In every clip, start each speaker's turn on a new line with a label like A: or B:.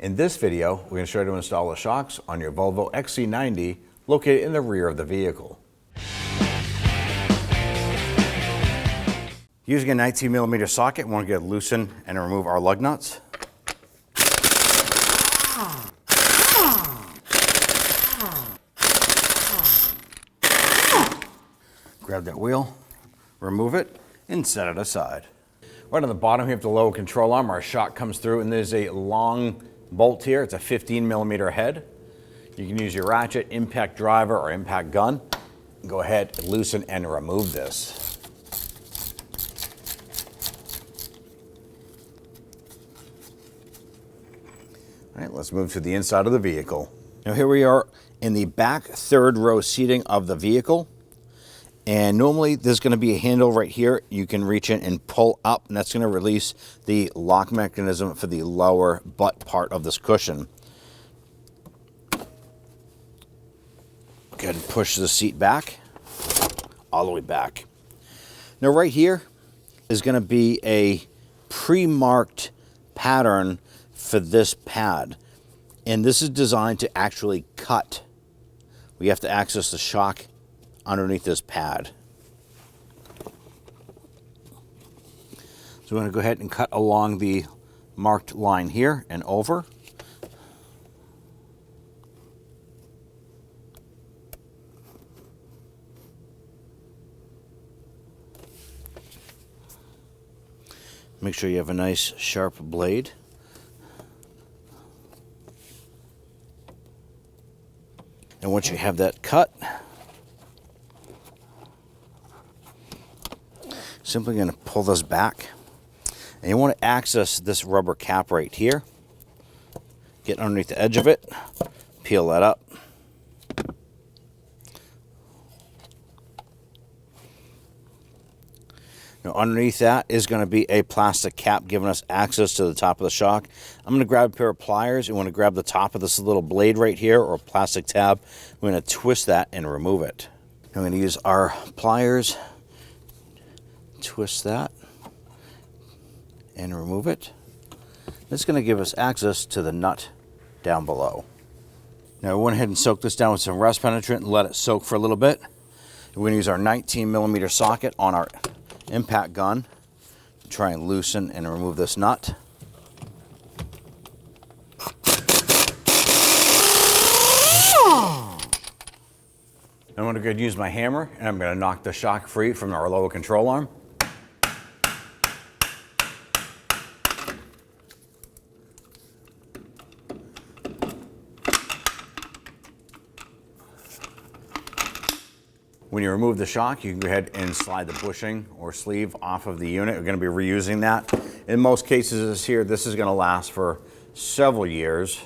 A: In this video, we're going to show you how to install the shocks on your Volvo XC90 located in the rear of the vehicle. Using a 19mm socket, we want to get it loosened and remove our lug nuts. Grab that wheel, remove it, and set it aside. Right on the bottom, we have the lower control arm. Our shock comes through, and there's a long bolt here. It's a 15mm head. You can use your ratchet, impact driver, or impact gun. Go ahead, loosen, and remove this. All right, let's move to the inside of the vehicle. Now here we are in the back third row seating of the vehicle. And normally there's going to be a handle right here. You can reach in and pull up, and that's going to release the lock mechanism for the lower butt part of this cushion. Go ahead and push the seat back, all the way back. Now right here is going to be a pre-marked pattern for this pad. And this is designed to actually cut. We have to access the shock underneath this pad. So we're going to go ahead and cut along the marked line here and over. Make sure you have a nice sharp blade. And once you have that cut, simply going to pull this back, and you want to access this rubber cap right here. Get underneath the edge of it, peel that up. Now underneath that is going to be a plastic cap giving us access to the top of the shock. I'm going to grab a pair of pliers. You want to grab the top of this little blade right here, or a plastic tab. We're going to twist that and remove it. I'm going to use our pliers, twist that and remove it. It's going to give us access to the nut down below. Now we went ahead and soaked this down with some rust penetrant and let it soak for a little bit. We're going to use our 19mm socket on our impact gun to try and loosen and remove this nut. I'm going to go ahead and use my hammer, and I'm going to knock the shock free from our lower control arm. When you remove the shock, you can go ahead and slide the bushing or sleeve off of the unit. We're going to be reusing that. In most cases this is going to last for several years.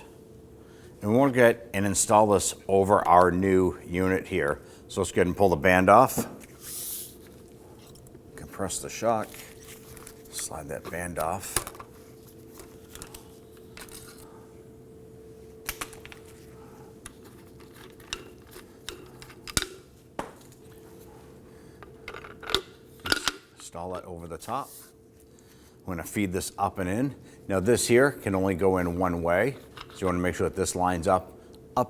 A: And we want to get and install this over our new unit here. So let's go ahead and pull the band off. Compress the shock, slide that band off. Install that over the top. We're going to feed this up and in. Now this here can only go in one way, so you want to make sure that this lines up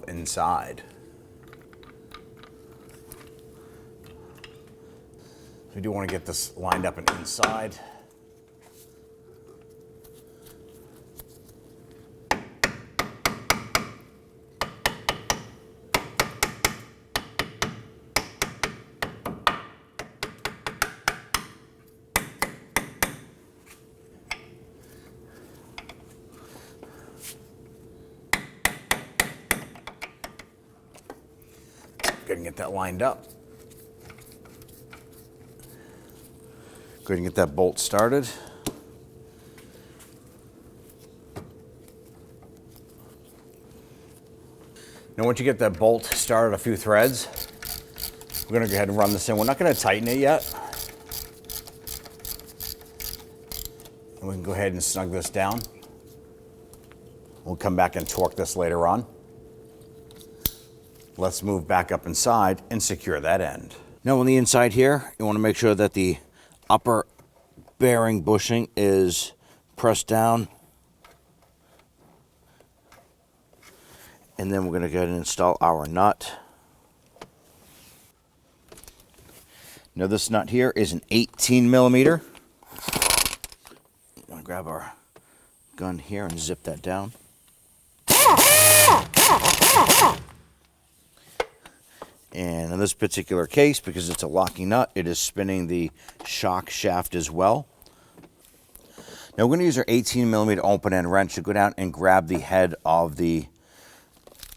A: inside. We do want to get this lined up and inside. Go ahead and get that lined up. Go ahead and get that bolt started. Now once you get that bolt started a few threads, we're going to go ahead and run this in. We're not going to tighten it yet. And we can go ahead and snug this down. We'll come back and torque this later on. Let's move back up inside and secure that end. Now on the inside here, you want to make sure that the upper bearing bushing is pressed down And then we're going to go ahead and install our nut. Now this nut here is an 18 millimeter. I'm going to grab our gun here and zip that down. And in this particular case, because it's a locking nut, it is spinning the shock shaft as well. Now we're going to use our 18 millimeter open end wrench to go down and grab the head of the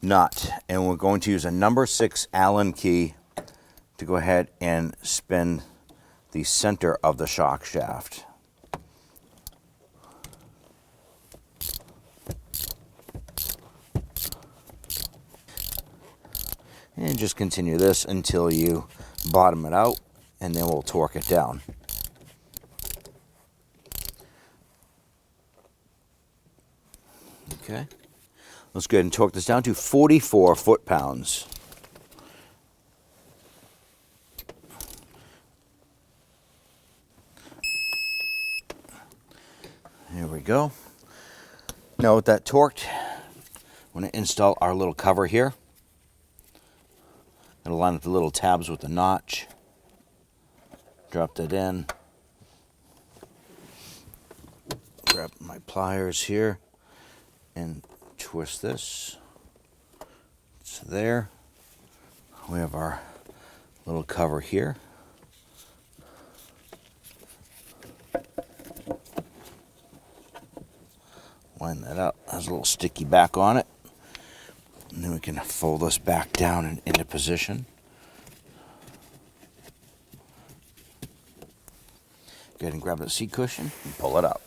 A: nut. And we're going to use a number 6 Allen key to go ahead and spin the center of the shock shaft. And just continue this until you bottom it out, and then we'll torque it down. Okay, let's go ahead and torque this down to 44 foot-pounds. There we go. Now with that torqued, I'm going to install our little cover here. I'll line up the little tabs with the notch. Drop that in. Grab my pliers here and twist this. It's there. We have our little cover here. Line that up. Has a little sticky back on it. And then we can fold this back down and into position. Go ahead and grab the seat cushion and pull it up.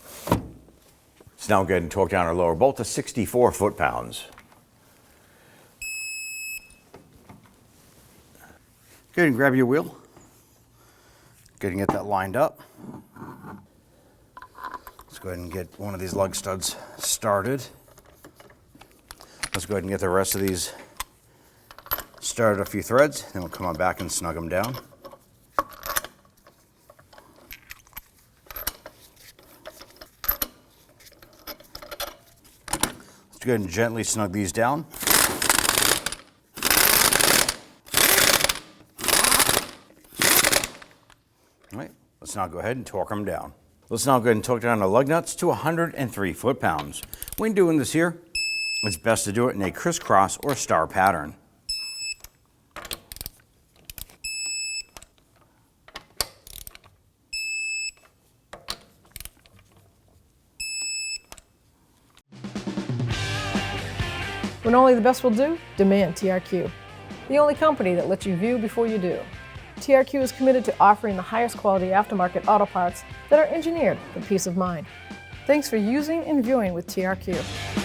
A: So now go ahead and torque down our lower bolt to 64 foot-pounds. Go ahead and grab your wheel. Go ahead and get that lined up. Let's go ahead and get one of these lug studs started. Let's go ahead and get the rest of these started, a few threads, then we'll come on back and snug them down. Let's go ahead and gently snug these down. All right, let's now go ahead and torque them down. Let's now go ahead and torque down the lug nuts to 103 foot-pounds. When doing this here, it's best to do it in a crisscross or star pattern.
B: When only the best will do, demand TRQ. The only company that lets you view before you do. TRQ is committed to offering the highest quality aftermarket auto parts that are engineered for peace of mind. Thanks for using and viewing with TRQ.